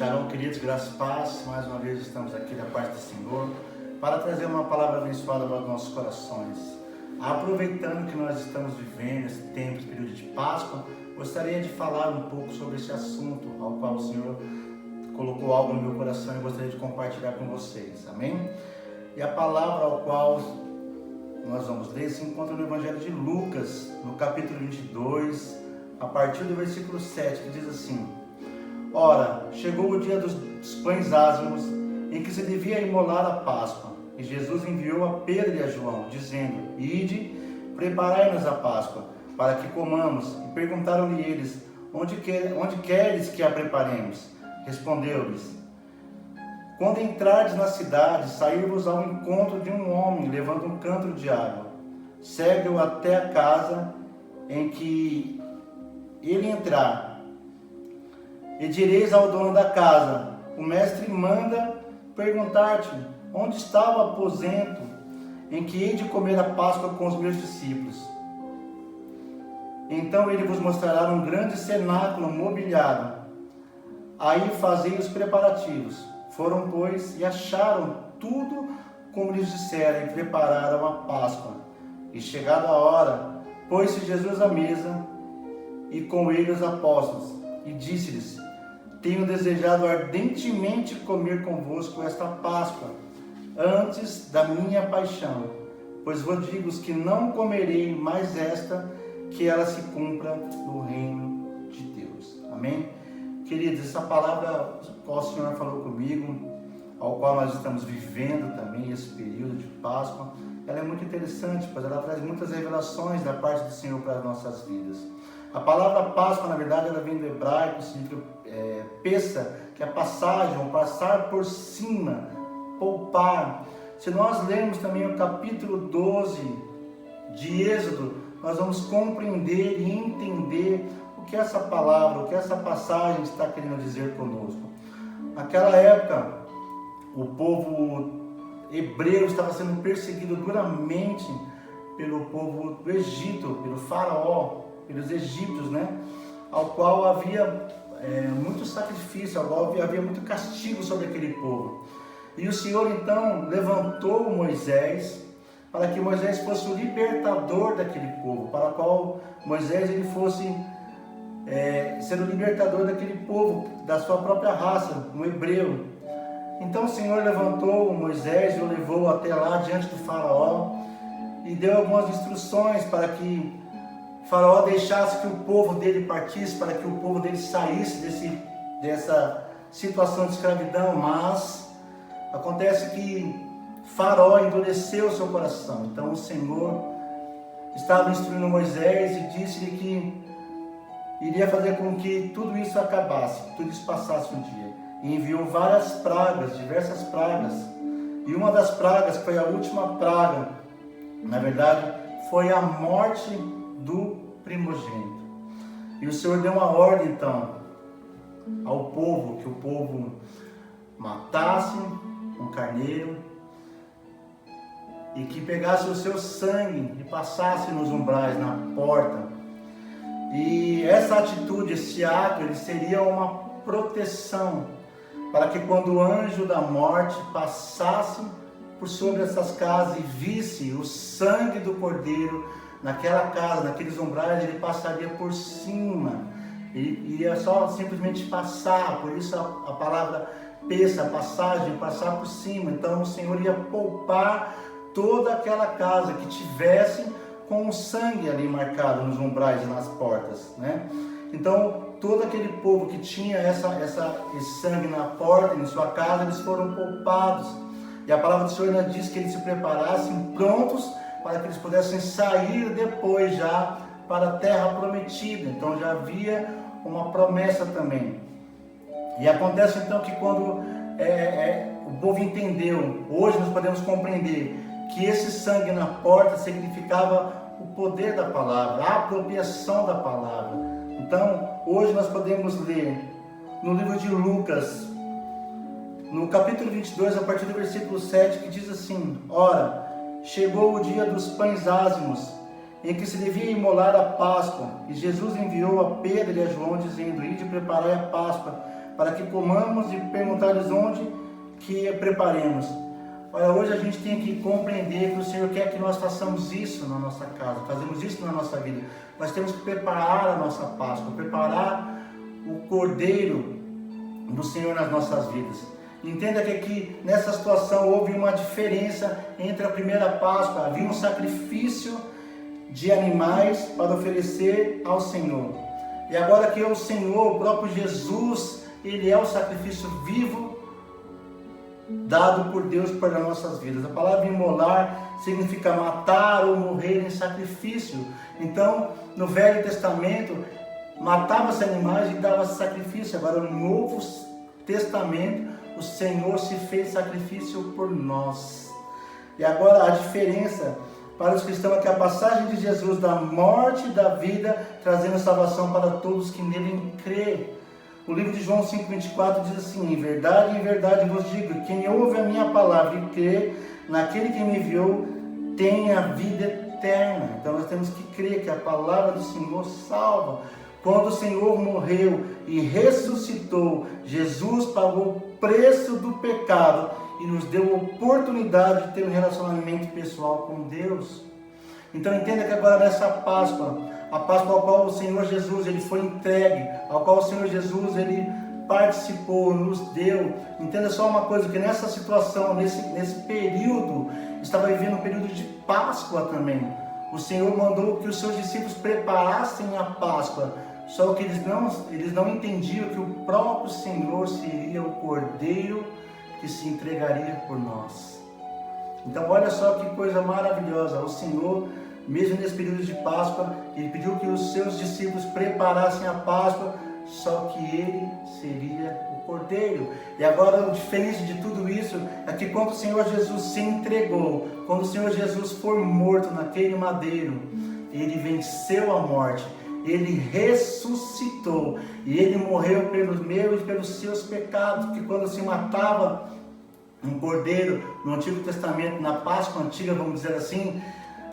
Shalom, queridos, graças e paz. Mais uma vez estamos aqui da parte do Senhor para trazer uma palavra abençoada para os nossos corações. Aproveitando que nós estamos vivendo esse tempo, esse período de Páscoa, gostaria de falar um pouco sobre esse assunto ao qual o Senhor colocou algo no meu coração e gostaria de compartilhar com vocês. Amém? E a palavra ao qual nós vamos ler se encontra no Evangelho de Lucas, no capítulo 22, a partir do versículo 7, que diz assim: Ora, chegou o dia dos pães ázimos, em que se devia imolar a Páscoa, e Jesus enviou a Pedro e a João, dizendo: Ide, preparai-nos a Páscoa, para que comamos. E perguntaram-lhe eles: Onde queres que a preparemos? Respondeu-lhes: Quando entrardes na cidade, saí-vos ao encontro de um homem, levando um cântaro de água. Segue-o até a casa em que ele entrar. E direis ao dono da casa: O mestre manda perguntar-te, onde está o aposento em que hei de comer a Páscoa com os meus discípulos? Então ele vos mostrará um grande cenáculo mobiliado. Aí fazei os preparativos. Foram, pois, e acharam tudo como lhes disseram, e prepararam a Páscoa. E chegada a hora, pôs-se Jesus à mesa, e com ele os apóstolos, e disse-lhes: Tenho desejado ardentemente comer convosco esta Páscoa, antes da minha paixão, pois vos digo que não comerei mais esta, que ela se cumpra no reino de Deus. Amém? Queridos, essa palavra que o Senhor falou comigo, ao qual nós estamos vivendo também esse período de Páscoa, ela é muito interessante, pois ela traz muitas revelações da parte do Senhor para as nossas vidas. A palavra Páscoa, na verdade, ela vem do hebraico, significa peça, que é passagem, ou passar por cima, poupar. Se nós lermos também o capítulo 12 de Êxodo, nós vamos compreender e entender o que essa palavra, o que essa passagem está querendo dizer conosco. Naquela época, o povo hebreu estava sendo perseguido duramente pelo povo do Egito, pelo faraó, pelos egípcios, ao qual havia muito sacrifício, ao qual havia muito castigo sobre aquele povo. E o Senhor então levantou Moisés, para que Moisés fosse o libertador daquele povo, para o qual Moisés ele fosse ser o libertador daquele povo, da sua própria raça, um hebreu. Então o Senhor levantou Moisés e o levou até lá diante do faraó e deu algumas instruções para que o faraó deixasse que o povo dele partisse, para que o povo dele saísse dessa situação de escravidão. Mas acontece que faraó endureceu o seu coração. Então o Senhor estava instruindo Moisés e disse-lhe que iria fazer com que tudo isso acabasse, que tudo isso passasse um dia. E enviou várias pragas, diversas pragas. E uma das pragas, que foi a última praga, na verdade, foi a morte do primogênito. E o Senhor deu uma ordem então ao povo, que o povo matasse um carneiro e que pegasse o seu sangue e passasse nos umbrais, na porta. E essa atitude, esse ato, ele seria uma proteção para que quando o anjo da morte passasse por sobre essas casas e visse o sangue do cordeiro naquela casa, naqueles umbrais, ele passaria por cima, e ia só simplesmente passar. Por isso a palavra peça, passagem, passar por cima. Então o Senhor ia poupar toda aquela casa que tivesse com o sangue ali marcado nos umbrais e nas portas, Então todo aquele povo que tinha esse sangue na porta, em sua casa, eles foram poupados. E a palavra do Senhor diz que eles se preparassem prontos para que eles pudessem sair depois já para a terra prometida. Então já havia uma promessa também. E acontece então que quando o povo entendeu, hoje nós podemos compreender que esse sangue na porta significava o poder da palavra, a apropriação da palavra. Então hoje nós podemos ler no livro de Lucas, no capítulo 22, a partir do versículo 7, que diz assim: Ora, chegou o dia dos pães ázimos, em que se devia imolar a Páscoa, e Jesus enviou a Pedro e a João, dizendo: Ide preparai a Páscoa, para que comamos e perguntares onde que preparemos. Olha, hoje a gente tem que compreender que o Senhor quer que nós façamos isso na nossa casa, fazemos isso na nossa vida. Nós temos que preparar a nossa Páscoa, preparar o Cordeiro do Senhor nas nossas vidas. Entenda que aqui nessa situação houve uma diferença entre a primeira Páscoa, havia um sacrifício de animais para oferecer ao Senhor. E agora que é o Senhor, o próprio Jesus, Ele é o sacrifício vivo dado por Deus para as nossas vidas. A palavra imolar significa matar ou morrer em sacrifício. Então, no Velho Testamento, matava-se animais e dava-se sacrifício. Agora, no Novo Testamento, o Senhor se fez sacrifício por nós. E agora a diferença para os cristãos é que a passagem de Jesus da morte e da vida, trazendo salvação para todos que nele crê. O livro de João 5,24 diz assim: em verdade vos digo, quem ouve a minha palavra e crê naquele que me enviou, tem a vida eterna. Então nós temos que crer que a palavra do Senhor salva. Quando o Senhor morreu e ressuscitou, Jesus pagou o preço do pecado e nos deu a oportunidade de ter um relacionamento pessoal com Deus. Então entenda que agora nessa Páscoa, a Páscoa ao qual o Senhor Jesus ele foi entregue, ao qual o Senhor Jesus ele participou, nos deu. Entenda só uma coisa, que nessa situação, nesse período, estava vivendo um período de Páscoa também. O Senhor mandou que os seus discípulos preparassem a Páscoa, só que eles não entendiam que o próprio Senhor seria o Cordeiro que se entregaria por nós. Então olha só que coisa maravilhosa, o Senhor, mesmo nesse período de Páscoa, Ele pediu que os seus discípulos preparassem a Páscoa, só que Ele seria o Cordeiro. E agora o diferente de tudo isso é que quando o Senhor Jesus se entregou, quando o Senhor Jesus foi morto naquele madeiro, Ele venceu a morte, Ele ressuscitou e Ele morreu pelos meus e pelos seus pecados. Porque quando se matava um cordeiro no Antigo Testamento, na Páscoa antiga, vamos dizer assim,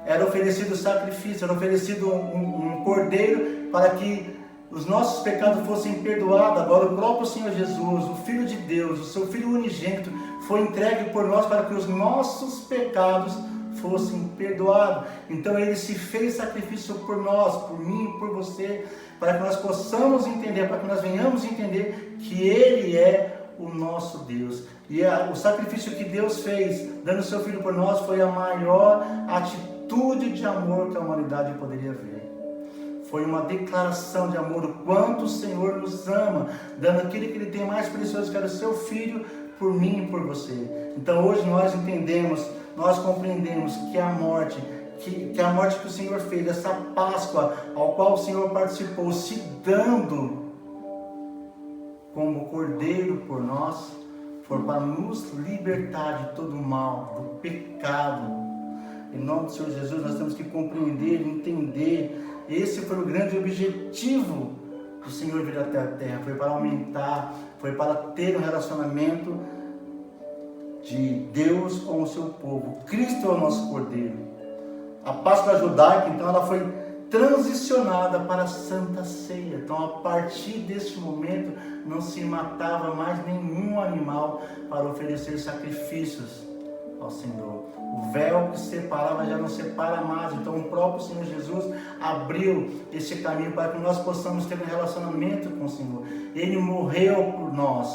era oferecido sacrifício, era oferecido um cordeiro para que os nossos pecados fossem perdoados. Agora o próprio Senhor Jesus, o Filho de Deus, o seu Filho unigênito, foi entregue por nós para que os nossos pecados fossem perdoados. Então Ele se fez sacrifício por nós, por mim e por você, para que nós possamos entender, para que nós venhamos entender que Ele é o nosso Deus. E o sacrifício que Deus fez, dando o seu Filho por nós, foi a maior atitude de amor que a humanidade poderia ver. Foi uma declaração de amor, o quanto o Senhor nos ama, dando aquilo que Ele tem mais precioso, que era o seu Filho, por mim e por você. Então hoje nós entendemos, nós compreendemos que a morte que o Senhor fez, essa Páscoa ao qual o Senhor participou, se dando como Cordeiro por nós, foi para nos libertar de todo o mal, do pecado. Em nome do Senhor Jesus, nós temos que compreender, entender. Esse foi o grande objetivo do Senhor vir até a terra. Foi para aumentar, foi para ter um relacionamento de Deus com o seu povo. Cristo é o nosso Cordeiro. A Páscoa judaica, então, ela foi transicionada para a Santa Ceia. Então, a partir deste momento, não se matava mais nenhum animal para oferecer sacrifícios ao Senhor. O véu que separava já não separa mais. Então o próprio Senhor Jesus abriu esse caminho para que nós possamos ter um relacionamento com o Senhor. Ele morreu por nós.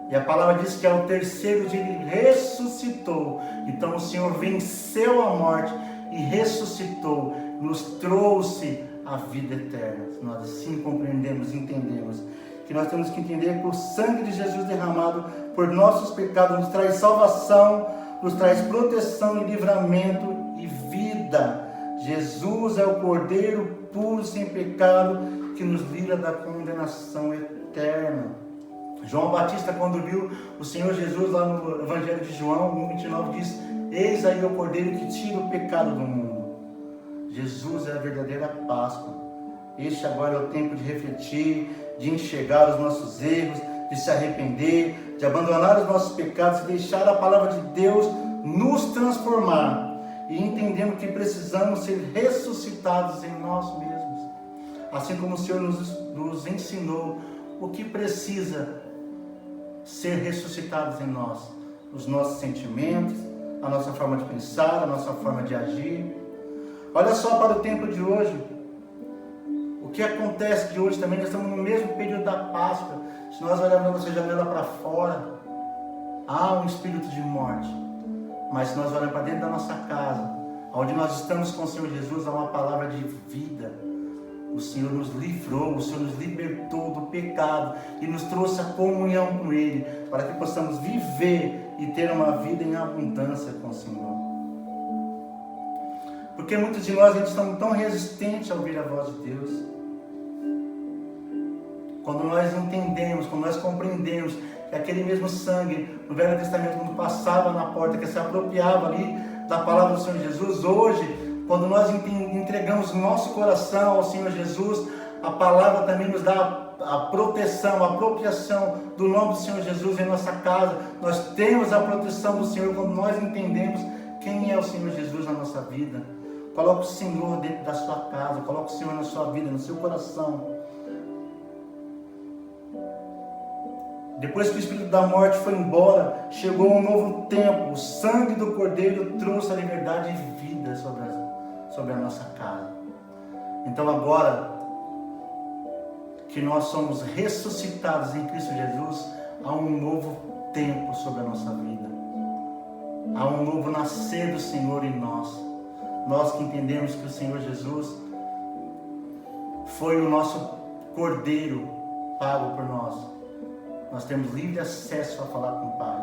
E a palavra diz que ao terceiro dia Ele ressuscitou. Então o Senhor venceu a morte e ressuscitou. Nos trouxe a vida eterna. Nós assim compreendemos, entendemos. Que nós temos que entender que o sangue de Jesus derramado por nossos pecados nos traz salvação, nos traz proteção e livramento e vida. Jesus é o Cordeiro puro, sem pecado, que nos livra da condenação eterna. João Batista, quando viu o Senhor Jesus lá no Evangelho de João 1,29, diz: eis aí o Cordeiro que tira o pecado do mundo. Jesus é a verdadeira Páscoa. Este agora é o tempo de refletir, de enxergar os nossos erros, de se arrepender, de abandonar os nossos pecados e deixar a palavra de Deus nos transformar, e entendendo que precisamos ser ressuscitados em nós mesmos, assim como o Senhor nos ensinou o que precisa ser ressuscitados em nós, os nossos sentimentos, a nossa forma de pensar, a nossa forma de agir. Olha só para o tempo de hoje, o que acontece de hoje também, nós estamos no mesmo período da Páscoa. Se nós olharmos a nossa janela para fora, há um espírito de morte, mas se nós olharmos para dentro da nossa casa, onde nós estamos com o Senhor Jesus, há uma palavra de vida. O Senhor nos livrou, o Senhor nos libertou do pecado e nos trouxe a comunhão com Ele, para que possamos viver e ter uma vida em abundância com o Senhor. Porque muitos de nós estamos tão resistentes a ouvir a voz de Deus. Quando nós entendemos, quando nós compreendemos que aquele mesmo sangue no Velho Testamento, quando passava na porta, que se apropriava ali da palavra do Senhor Jesus, hoje, quando nós entregamos nosso coração ao Senhor Jesus, a palavra também nos dá a proteção, a apropriação do nome do Senhor Jesus em nossa casa. Nós temos a proteção do Senhor quando nós entendemos quem é o Senhor Jesus na nossa vida. Coloque o Senhor dentro da sua casa, coloque o Senhor na sua vida, no seu coração. Depois que o espírito da morte foi embora, chegou um novo tempo. O sangue do Cordeiro trouxe a liberdade e vida sobre a nossa casa. Então agora que nós somos ressuscitados em Cristo Jesus, há um novo tempo sobre a nossa vida. Há um novo nascer do Senhor em nós. Nós que entendemos que o Senhor Jesus foi o nosso Cordeiro pago por nós. Nós temos livre acesso a falar com o Pai.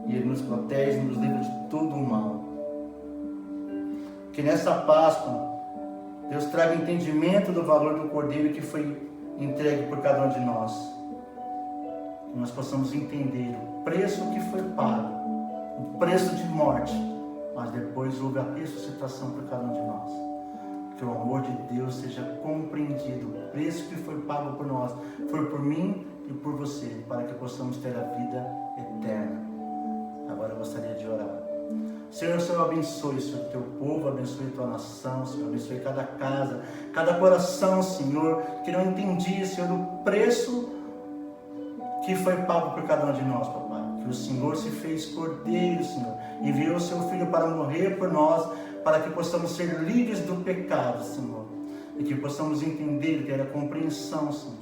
E Ele nos protege e nos livra de todo o mal. Que nessa Páscoa, Deus traga entendimento do valor do Cordeiro que foi entregue por cada um de nós. Que nós possamos entender o preço que foi pago, o preço de morte, mas depois houve a ressuscitação por cada um de nós. Que o amor de Deus seja compreendido, o preço que foi pago por nós, foi por mim e por você, para que possamos ter a vida eterna. Agora eu gostaria de orar. Senhor, o Senhor abençoe, Senhor, teu povo, abençoe tua nação, Senhor, abençoe cada casa, cada coração, Senhor, que não entendia, Senhor, o preço que foi pago por cada um de nós, papai. Que o Senhor se fez Cordeiro, Senhor, enviou o seu Filho para morrer por nós, para que possamos ser livres do pecado, Senhor, e que possamos entender, ter a compreensão, Senhor,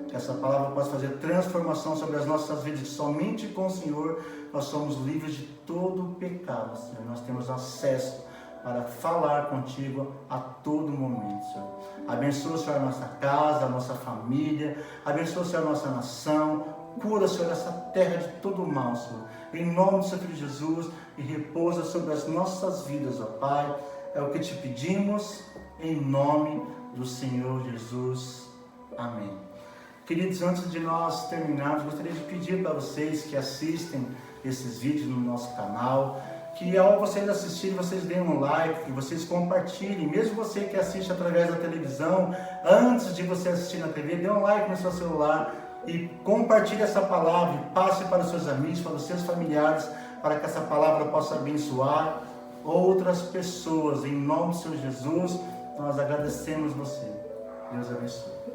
que essa palavra possa fazer transformação sobre as nossas vidas, que somente com o Senhor nós somos livres de todo o pecado, Senhor. Nós temos acesso para falar contigo a todo momento, Senhor. Abençoa, Senhor, a nossa casa, a nossa família, abençoa, Senhor, a nossa nação, cura, Senhor, essa terra de todo o mal, Senhor. Em nome do Seu Filho Jesus, e repousa sobre as nossas vidas, ó Pai. É o que te pedimos, em nome do Senhor Jesus. Amém. Queridos, antes de nós terminarmos, gostaria de pedir para vocês que assistem esses vídeos no nosso canal, que ao vocês assistirem, vocês deem um like, que vocês compartilhem, mesmo você que assiste através da televisão, antes de você assistir na TV, dê um like no seu celular e compartilhe essa palavra e passe para os seus amigos, para os seus familiares, para que essa palavra possa abençoar outras pessoas. Em nome do Senhor Jesus, nós agradecemos você. Deus abençoe.